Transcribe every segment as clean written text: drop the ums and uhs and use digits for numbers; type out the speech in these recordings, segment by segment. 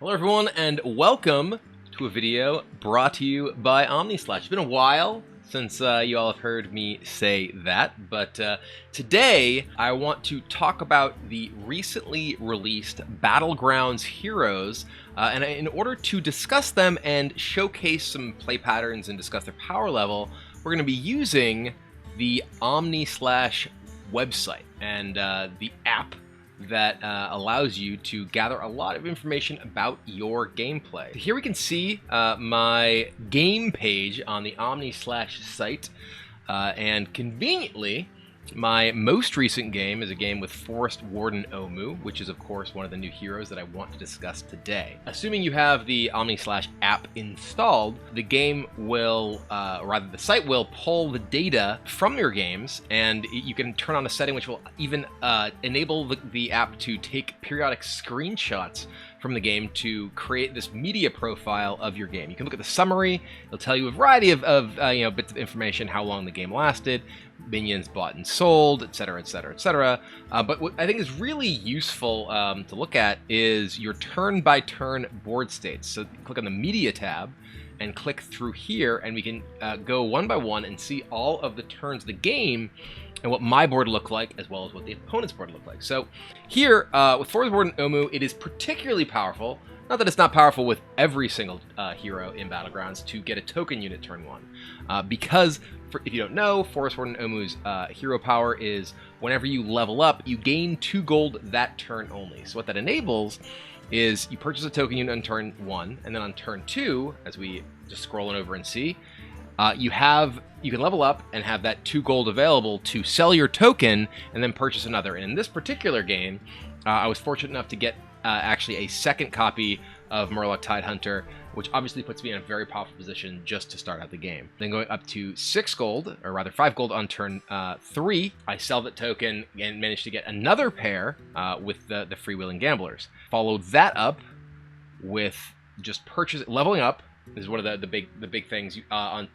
Hello everyone, and welcome to a video brought to you by OmniSlash. It's been a while since you all have heard me say that, but today I want to talk about the recently released Battlegrounds heroes, and in order to discuss them and showcase some play patterns and discuss their power level, we're going to be using the OmniSlash website and the app that allows you to gather a lot of information about your gameplay. Here we can see my game page on the OmniSlash site, and conveniently, my most recent game is a game with Forest Warden Omu, which is of course one of the new heroes that I want to discuss today. Assuming you have the OmniSlash app installed, the game will, the site will pull the data from your games, and you can turn on a setting which will even enable the app to take periodic screenshots from the game to create this media profile of your game. You can look at the summary. It'll tell you a variety of bits of information, how long the game lasted, minions bought and sold, etc., etc., etc. But what I think is really useful to look at is your turn-by-turn board states. So click on the media tab and click through here, and we can go one by one and see all of the turns of the game and what my board looked like, as well as what the opponent's board looked like. So here, with Forest Warden Omu, it is particularly powerful, not that it's not powerful with every single hero in Battlegrounds, to get a token unit turn one. Because, if you don't know, Forest Warden Omu's hero power is whenever you level up, you gain 2 gold that turn only. So what that enables is you purchase a token unit on turn 1, and then on turn 2, as we just scrolling over and see, you can level up and have that 2 gold available to sell your token and then purchase another. And in this particular game, I was fortunate enough to get actually a second copy of Murloc Tidehunter, which obviously puts me in a very powerful position just to start out the game. Then going up to 6 gold, or rather 5 gold on turn 3, I sell that token and manage to get another pair with the Freewheeling Gamblers. Follow that up with just leveling up. This is one of the big things on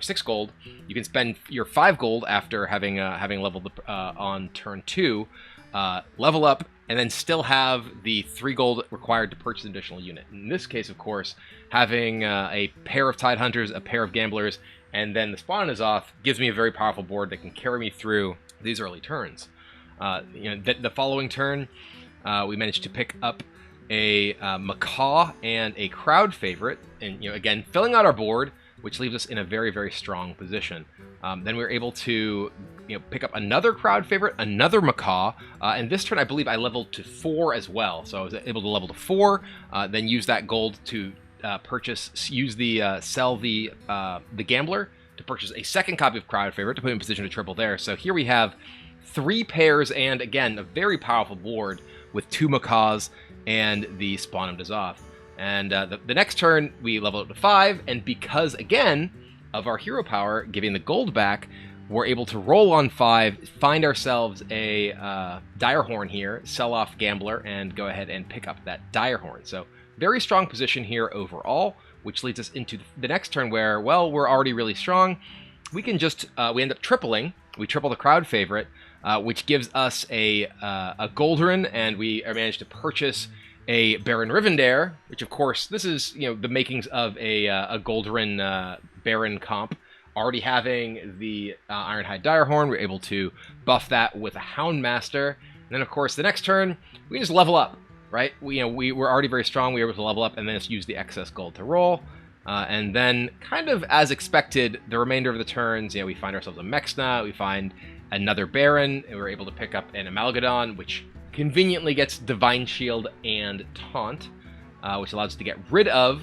6 gold. You can spend your 5 gold after having leveled on turn 2, level up, and then still have the 3 gold required to purchase an additional unit. In this case, of course, having a pair of Tidehunters, a pair of Gamblers, and then the spawn is off gives me a very powerful board that can carry me through these early turns. The following turn, we managed to pick up a Macaw and a crowd favorite, and again filling out our board, which leaves us in a very, very strong position. Then we were able to pick up another crowd favorite, another Macaw, and this turn I believe I leveled to 4 as well. So I was able to level to 4, then use that gold to sell the Gambler to purchase a second copy of crowd favorite to put in position to triple there. So here we have 3 pairs, and again a very powerful board with 2 Macaws and the spawn of Dissolve. And the next turn we level up to 5, and because again of our hero power giving the gold back, we're able to roll on 5, find ourselves a Dire Horn here, sell off Gambler, and go ahead and pick up that Dire Horn. So very strong position here overall, which leads us into the next turn where, well, we're already really strong. We can just we end up tripling. We triple the crowd favorite, which gives us a Goldrun, and we managed to purchase a Baron Rivendare, which of course, this is the makings of a Goldrun Baron comp. Already having the Ironhide Direhorn, we're able to buff that with a Houndmaster. And then of course, the next turn, we just level up, right? We were already very strong, we were able to level up and then just use the excess gold to roll. And then, kind of as expected, the remainder of the turns, we find ourselves a Mexna, we find another Baron, and we're able to pick up an Amalgadon, which conveniently gets Divine Shield and Taunt, which allows us to get rid of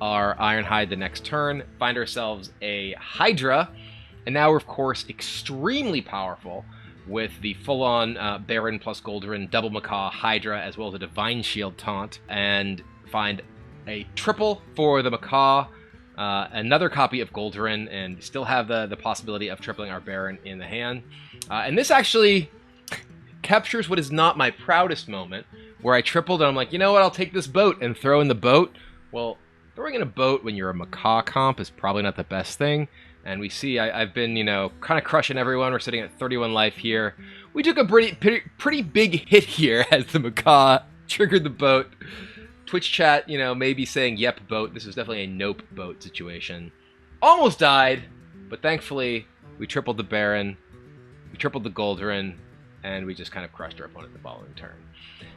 our Ironhide the next turn, find ourselves a Hydra, and now we're of course extremely powerful with the full-on Baron plus Goldrun, double Macaw, Hydra, as well as a Divine Shield Taunt, and find a triple for the Macaw, another copy of Goldrun, and still have the possibility of tripling our Baron in the hand. And this actually captures what is not my proudest moment, where I tripled and I'm like, you know what, I'll take this boat and throw in the boat. Well, throwing in a boat when you're a Macaw comp is probably not the best thing. And we see I've been, kind of crushing everyone. We're sitting at 31 life here. We took a pretty big hit here as the Macaw triggered the boat. Twitch chat, you know, maybe saying yep boat. This was definitely a nope boat situation. Almost died, but thankfully we tripled the Baron, we tripled the Goldrin, and we just kind of crushed our opponent the following turn.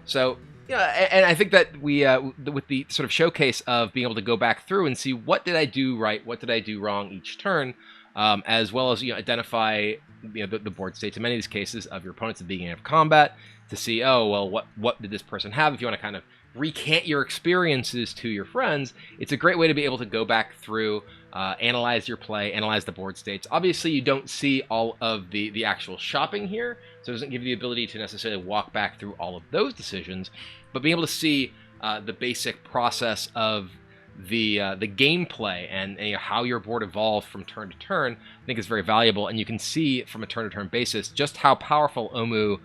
So, yeah, and I think that we, with the sort of showcase of being able to go back through and see what did I do right, what did I do wrong each turn, as well as, you know, identify, you know, the board states in many of these cases of your opponents at the beginning of combat to see, oh, well, what did this person have? If you want to kind of recant your experiences to your friends, it's a great way to be able to go back through, analyze your play, analyze the board states. Obviously, you don't see all of the actual shopping here, so it doesn't give you the ability to necessarily walk back through all of those decisions, but being able to see the basic process of the gameplay and you know, how your board evolved from turn to turn, I think is very valuable, and you can see from a turn-to-turn basis just how powerful Omu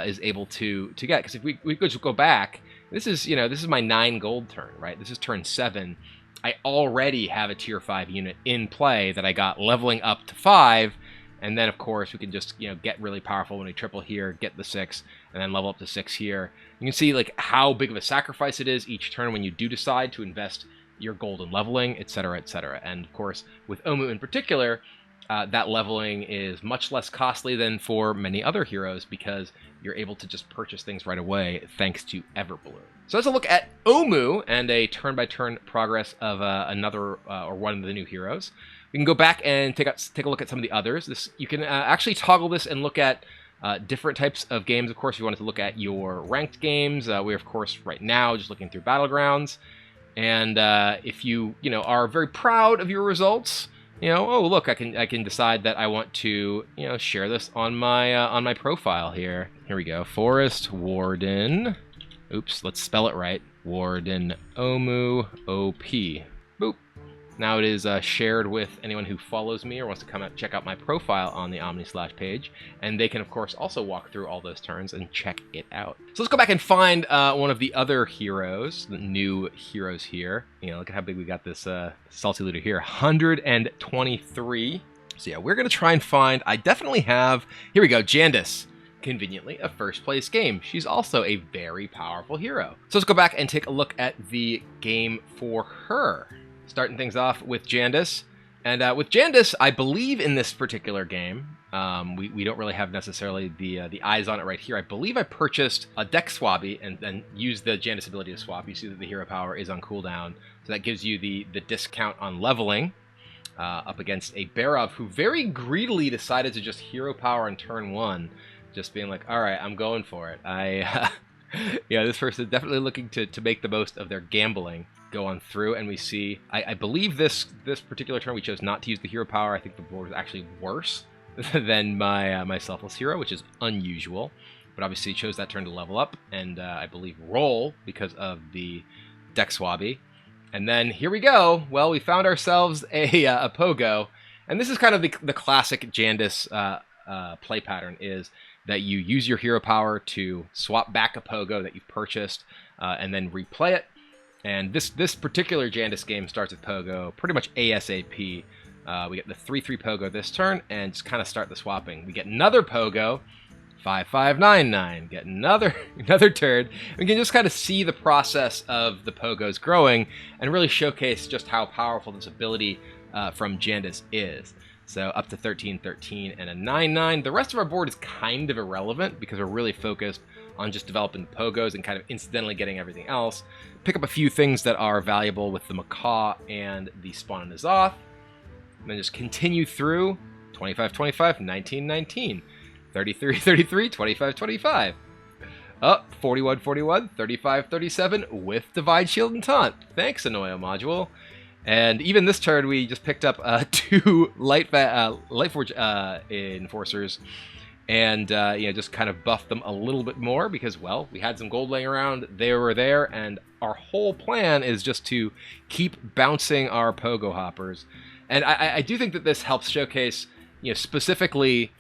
is able to get. Because if we could just go back, this is my 9 gold turn, right? This is turn 7. I already have a tier 5 unit in play that I got leveling up to 5, and then of course we can just, you know, get really powerful when we triple here, get the 6, and then level up to 6 here. You can see like how big of a sacrifice it is each turn when you do decide to invest your gold in leveling, etc., etc. And of course, with Omu in particular, that leveling is much less costly than for many other heroes because you're able to just purchase things right away thanks to Everbloom. So let's look at Omu and a turn-by-turn progress of another or one of the new heroes. We can go back and take a look at some of the others. You can actually toggle this and look at different types of games. Of course, if you wanted to look at your ranked games, we're of course right now just looking through Battlegrounds. And if you are very proud of your results, oh look, I can decide that I want to share this on my profile here. Here we go, Forest Warden. Oops, let's spell it right. Warden Omu OP. Boop. Now it is shared with anyone who follows me or wants to come out check out my profile on the OmniSlash page, and they can of course also walk through all those turns and check it out. So let's go back and find one of the other heroes, the new heroes here. Look at how big we got this salty looter here, 123. So yeah, we're gonna try and find. I definitely have. Here we go, Jandice. Conveniently a first place game. She's also a very powerful hero. So let's go back and take a look at the game for her. Starting things off with Jandice. And with Jandice, I believe in this particular game, we don't really have necessarily the eyes on it right here. I believe I purchased a deck swabby and then used the Jandice ability to swap. You see that the hero power is on cooldown. So that gives you the discount on leveling up against a Barov who very greedily decided to just hero power on turn 1. Just being like, all right, I'm going for it. This person is definitely looking to make the most of their gambling. Go on through, and we see, I believe this particular turn we chose not to use the hero power. I think the board was actually worse than my selfless hero, which is unusual. But obviously chose that turn to level up, and I believe roll because of the deck swabby. And then here we go. Well, we found ourselves a pogo, and this is kind of the classic Jandice play pattern is that you use your hero power to swap back a pogo that you've purchased and then replay it. And this particular Jandice game starts with pogo pretty much ASAP. We get the 3/3 pogo this turn and just kind of start the swapping. We get another pogo, 5/5/9/9. Get another turn. We can just kind of see the process of the pogos growing and really showcase just how powerful this ability from Jandice is. So up to 13/13 and a 9/9. The rest of our board is kind of irrelevant because we're really focused on just developing the pogos and kind of incidentally getting everything else. Pick up a few things that are valuable with the Macaw and the Spawn and Azoth. And then just continue through 25/25, 19/19, 33/33, 25/25. Up 41/41, 35/37 with Divide Shield and Taunt. Thanks, Anoia module. And even this turn, we just picked up 2 Lightforge Enforcers, and just kind of buffed them a little bit more because, well, we had some gold laying around. They were there, and our whole plan is just to keep bouncing our pogo hoppers. And I do think that this helps showcase, specifically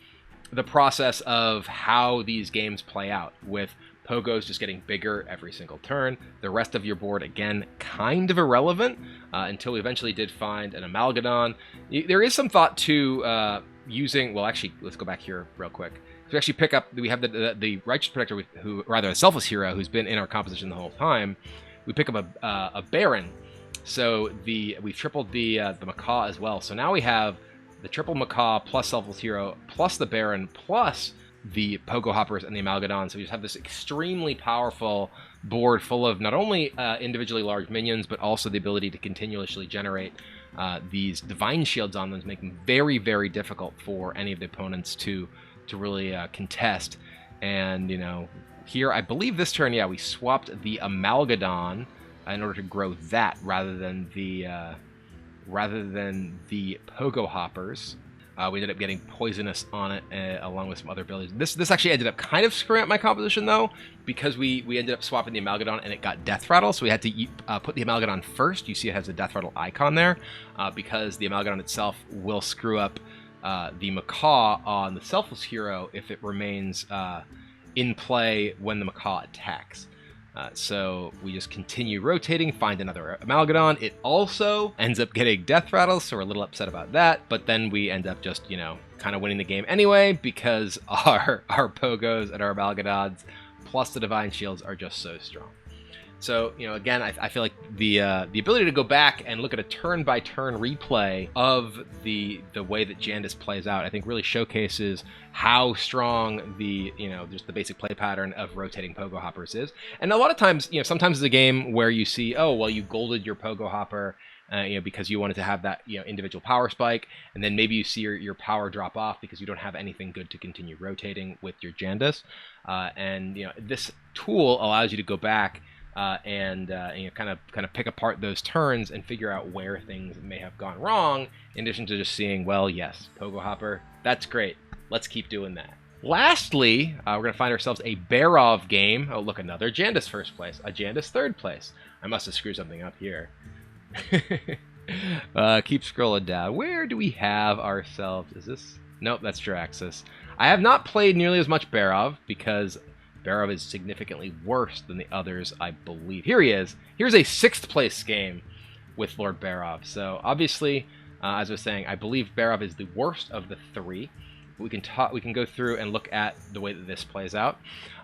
the process of how these games play out with pogos just getting bigger every single turn. The rest of your board, again, kind of irrelevant until we eventually did find an Amalgadon. There is some thought to using, well, actually, let's go back here real quick. So we actually pick up, we have the Righteous Protector, the Selfless Hero, who's been in our composition the whole time. we pick up a Baron. So we've tripled the Macaw as well. So now we have the triple Macaw plus Selfless Hero plus the Baron plus the Pogo Hoppers and the Amalgadon. So we just have this extremely powerful board full of not only individually large minions, but also the ability to continuously generate these Divine Shields on them, to make them very, very difficult for any of the opponents to really contest. And, you know, here, I believe this turn, yeah, we swapped the Amalgadon in order to grow that rather than the Pogo Hoppers. We ended up getting Poisonous on it along with some other abilities. This actually ended up kind of screwing up my composition, though, because we ended up swapping the Amalgadon and it got Death Rattle, so we had to put the Amalgadon first. You see it has a Death Rattle icon there, because the Amalgadon itself will screw up the Macaw on the Selfless Hero if it remains in play when the Macaw attacks. So we just continue rotating, find another Amalgadon. It also ends up getting Death Rattle, so we're a little upset about that. But then we end up just, you know, kind of winning the game anyway, because our Pogos and our Amalgadons plus the Divine Shields are just so strong. So, you know, again, I feel like the ability to go back and look at a turn-by-turn replay of the way that Jandice plays out, I think really showcases how strong just the basic play pattern of rotating Pogo Hoppers is. And a lot of times, you know, sometimes it's a game where you see, oh, well, you golded your Pogo Hopper, you know, because you wanted to have that, you know, individual power spike, and then maybe you see your power drop off because you don't have anything good to continue rotating with your Jandice. And, you know, this tool allows you to go back and you know, kind of pick apart those turns and figure out where things may have gone wrong, in addition to just seeing, well, yes, Pogo Hopper, that's great. Let's keep doing that. Lastly, we're going to find ourselves a Barov game. Oh, look, another Jandice first place, a Jandice third place. I must have screwed something up here. Keep scrolling down. Where do we have ourselves? Is this? Nope, that's Jiraxis. I have not played nearly as much Barov because Barov is significantly worse than the others, I believe. Here he is. Here's a 6th place game with Lord Barov. So obviously, as I was saying, I believe Barov is the worst of the 3. We can go through and look at the way that this plays out.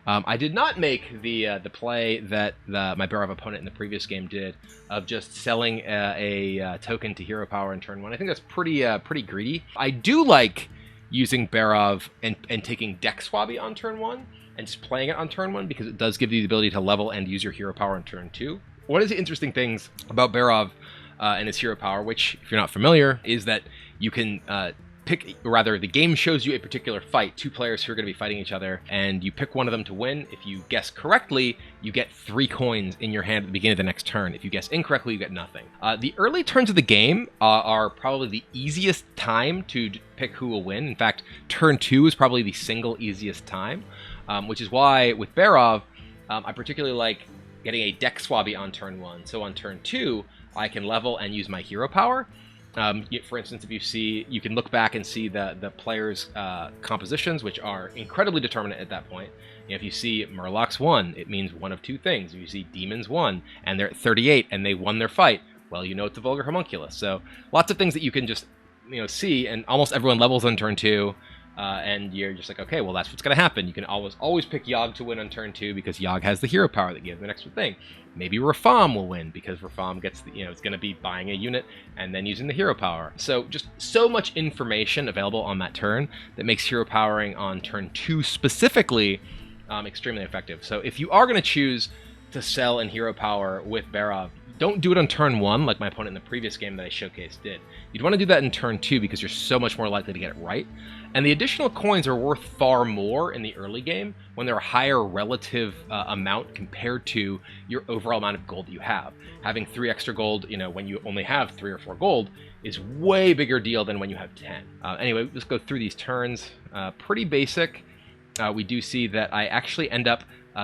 I did not make the play that my Barov opponent in the previous game did of just selling a token to hero power in turn 1. I think that's pretty greedy. I do like using Barov and taking Deck Swabby on turn 1 and just playing it on turn 1 because it does give you the ability to level and use your hero power on turn 2. One of the interesting things about Barov and his hero power, which, if you're not familiar, is that you can the game shows you a particular fight, 2 players who are going to be fighting each other, and you pick one of them to win. If you guess correctly, you get 3 coins in your hand at the beginning of the next turn. If you guess incorrectly, you get nothing. The early turns of the game are probably the easiest time to pick who will win. In fact, turn 2 is probably the single easiest time, which is why with Barov, I particularly like getting a Deck Swabby on turn 1. So on turn 2, I can level and use my hero power. For instance, you can look back and see the players' compositions, which are incredibly determinate at that point. You know, if you see Murlocs 1, it means one of 2 things. If you see Demons 1, and they're at 38, and they won their fight, well, you know it's a Vulgar Homunculus. So lots of things that you can just, you know, see, and almost everyone levels on turn 2, and you're just like, okay, well, that's what's going to happen. You can always pick Yogg to win on turn 2 because Yogg has the hero power that gives him an extra thing. Maybe Rafam will win because Rafam gets it's going to be buying a unit and then using the hero power. So just so much information available on that turn that makes hero powering on turn 2 specifically extremely effective. So if you are going to choose to sell in hero power with Barov, don't do it on turn 1 like my opponent in the previous game that I showcased did. You'd want to do that in turn 2 because you're so much more likely to get it right. And the additional coins are worth far more in the early game when they're a higher relative amount compared to your overall amount of gold that you have. Having 3 extra gold, you know, when you only have 3 or 4 gold is way bigger deal than when you have 10. Anyway, let's go through these turns. Pretty basic. We do see that I actually end up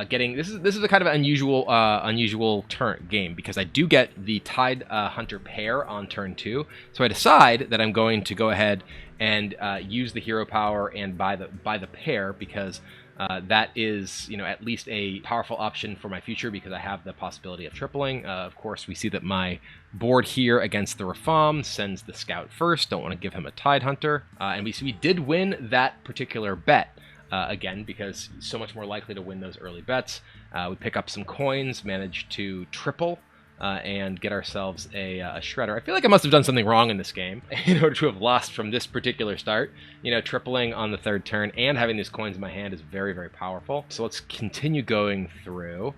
getting this is a kind of unusual turn game because I do get the Tide Hunter pair on turn 2. So I decide that I'm going to go ahead and use the hero power and buy the pair because that is, you know, at least a powerful option for my future because I have the possibility of tripling. Of course, we see that my board here against the Rafam sends the Scout first. Don't want to give him a Tide Hunter, and we did win that particular bet. again, because so much more likely to win those early bets. We pick up some coins, manage to triple, and get ourselves a shredder. I feel like I must have done something wrong in this game in order to have lost from this particular start. You know, tripling on the third turn and having these coins in my hand is very, very powerful. So let's continue going through.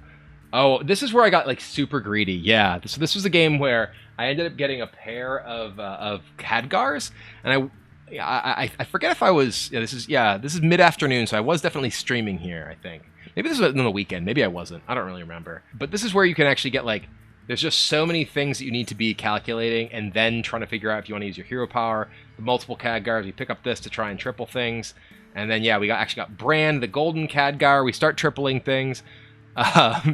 Oh, this is where I got like super greedy. Yeah, so this was a game where I ended up getting a pair of Khadgars, and I forget if I was. Yeah, this is mid-afternoon, so I was definitely streaming here. I think maybe this was on the weekend. Maybe I wasn't. I don't really remember. But this is where you can actually get like. There's just so many things that you need to be calculating and then trying to figure out if you want to use your hero power. The multiple Khadgars, we pick up this to try and triple things. And then, yeah, we actually got Brand, the golden Khadgar. We start tripling things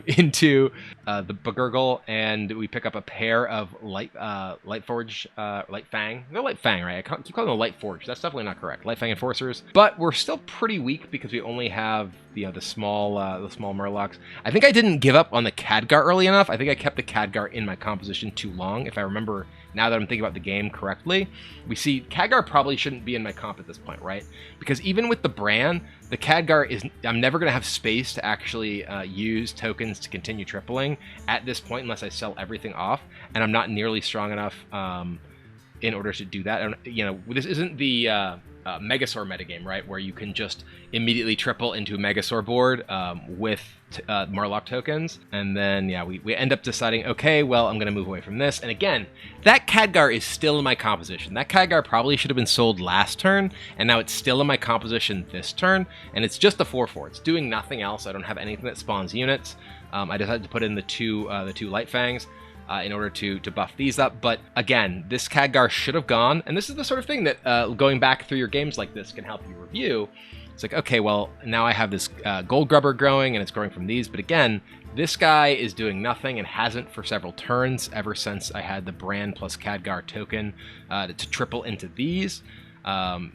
into the Bagurgle, and we pick up a pair of Lightforge, Lightfang. They're Lightfang, right? I keep calling them Lightforge. That's definitely not correct. Lightfang Enforcers. But we're still pretty weak because we only have the small Murlocs. I think I didn't give up on the Khadgar early enough. I think I kept the Khadgar in my composition too long, if I remember. Now that I'm thinking about the game correctly, we see Khadgar probably shouldn't be in my comp at this point, right? Because even with the Bran, the Khadgar is, I'm never going to have space to actually use tokens to continue tripling at this point unless I sell everything off, and I'm not nearly strong enough in order to do that. And, you know, this isn't the Megasaur metagame, right, where you can just immediately triple into a Megasaur board with Murloc tokens, and then, yeah, we end up deciding, okay, well, I'm going to move away from this. And again, that Khadgar is still in my composition. That Khadgar probably should have been sold last turn, and now it's still in my composition this turn, and it's just a 4/4. It's doing nothing else. I don't have anything that spawns units. I decided to put in the two Lightfangs in order to buff these up. But again, this Khadgar should have gone, and this is the sort of thing that going back through your games like this can help you review. It's like, okay, well, now I have this Gold Grubber growing, and it's growing from these, but again, this guy is doing nothing and hasn't for several turns ever since I had the Brand plus Khadgar token to triple into these.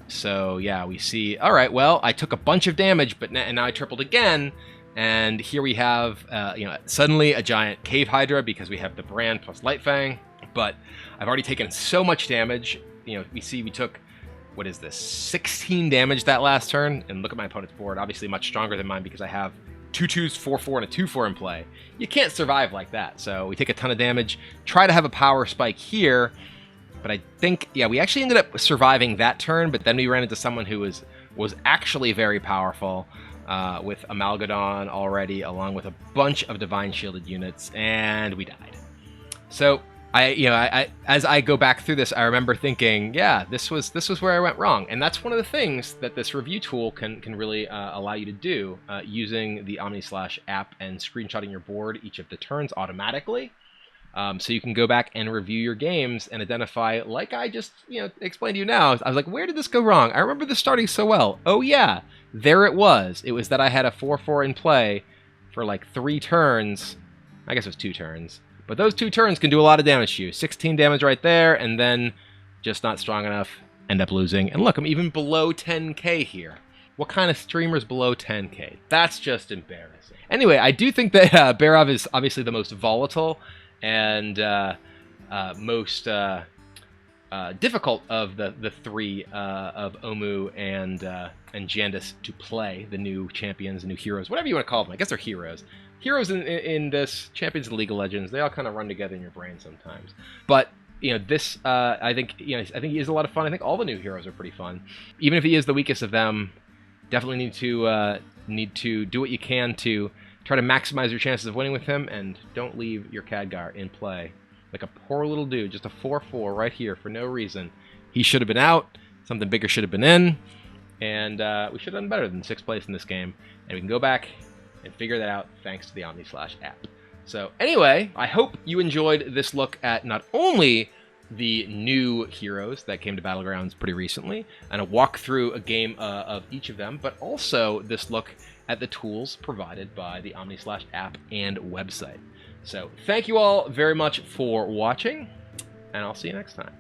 So yeah, we see, all right, well, I took a bunch of damage, but and now I tripled again. And here we have, you know, suddenly a giant Cave Hydra because we have the Brand plus Lightfang. But I've already taken so much damage. You know, we took, what is this, 16 damage that last turn. And look at my opponent's board, obviously much stronger than mine because I have 2 2s, 4/4, and a 2/4 in play. You can't survive like that. So we take a ton of damage, try to have a power spike here. But I think, yeah, we actually ended up surviving that turn, but then we ran into someone who was actually very powerful. With Amalgadon already, along with a bunch of Divine Shielded units, and we died. So I as I go back through this, I remember thinking, yeah, this was where I went wrong, and that's one of the things that this review tool can really allow you to do using the OmniSlash app and screenshotting your board each of the turns automatically. So you can go back and review your games and identify, like I just explained to you now. I was like, where did this go wrong? I remember this starting so well. Oh yeah, there it was. It was that I had a 4/4 in play for like 3 turns. I guess it was 2 turns. But those 2 turns can do a lot of damage to you. 16 damage right there, and then just not strong enough, end up losing. And look, I'm even below 10k here. What kind of streamer's below 10k? That's just embarrassing. Anyway, I do think that Barov is obviously the most volatile and most difficult of the 3 of Omu and Jandice to play, the new champions, the new heroes, whatever you want to call them. I guess they're heroes. Heroes in this, champions in League of Legends, they all kind of run together in your brain sometimes. But this I think he is a lot of fun. I think all the new heroes are pretty fun. Even if he is the weakest of them, definitely need to do what you can to try to maximize your chances of winning with him, and don't leave your Khadgar in play. Like a poor little dude, just a 4/4 right here for no reason. He should have been out, something bigger should have been in, and we should have done better than 6th place in this game. And we can go back and figure that out thanks to the OmniSlash app. So anyway, I hope you enjoyed this look at not only the new heroes that came to Battlegrounds pretty recently, and a walkthrough a game of each of them, but also this look at the tools provided by the OmniSlash app and website. So thank you all very much for watching, and I'll see you next time.